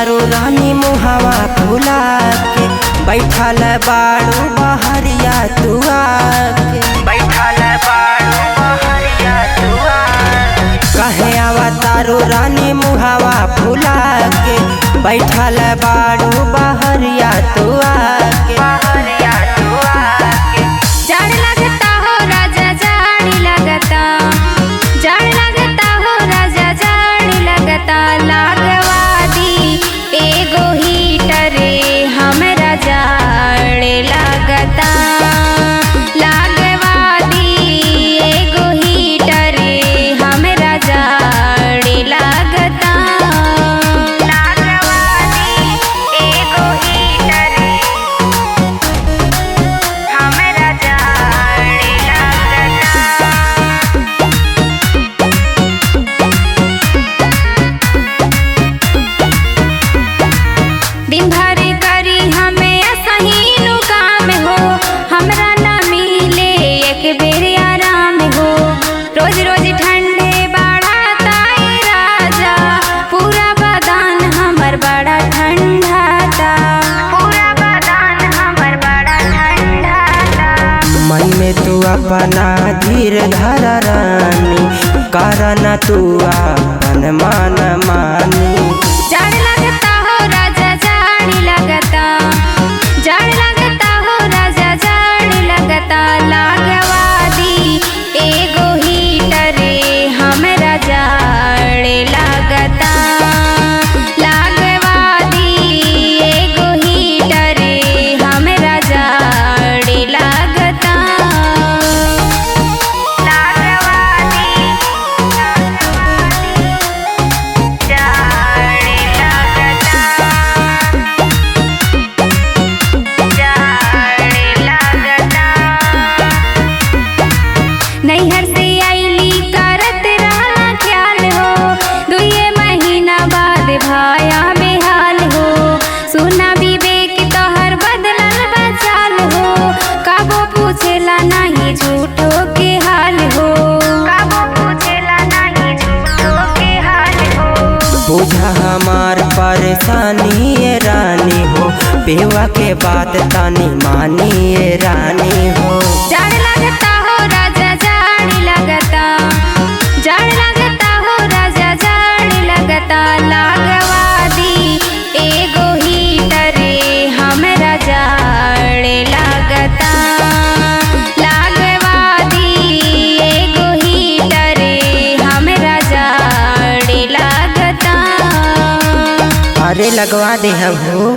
तारू रानी मुहावा फुला के बैठल बाड़ू बहरिया तुआ के बैठल बाड़ू बहरिया तुआ कहे आवा तारू रानी मुहावा फुला के बैठल बाड़ू बहरिया तुआ के बहरिया तुआ के जाड़ लगता हो राजा जाड़ लगता जाड़ लगता हो राजा जाड़ लगता लागवादी एगो हीटर हमरा जाड़ लगता लागवादी एगो हीटर हमरा जाड़ लगता लागवादी एगो हीटर हमरा जाड़ लगता। दिन भर करी हमें असहीनु काम हो हमरा ना मिले एक बेर आराम हो रोज रोज ठंडे बढ़ाता राजा पूरा बदान हमर बड़ा ठंडाता पूरा बदान हमर बड़ा ठंडाता। मन में तू अपना धीर धर रानी कारण तू अपन मान मानी जाड़ लगता हो राजा जाड़ लगता जाड़ लगता हो राजा जाड़ लगता लागवादी एगो हीटर हमरा जाड़ लगता लागवादी एगो हीटर हमरा जाड़ लगता लागवादी नैहर से आईली करत रहना ख्याल हो दुए महीना बाद भाया बेहाल हो सुना विवेक तोहर बदलल बचाल हो कबो पूछेला नहीं झूठो के हाल हो कबो पूछेला नहीं झूठो के हाल हो। बुझा हमार परेशानी ये रानी हो बेवा के बात तानी मानी ये रानी हो जाड़ लगता हो राजा जाड़ लगता जाड़ लगता हो राजा जाड़ लगता लागवादी एगो हीटर हमरा जाड़ लगता लागवादी एगो हीटर हमरा जाड़ लगता। अरे लगवा दे हम हो।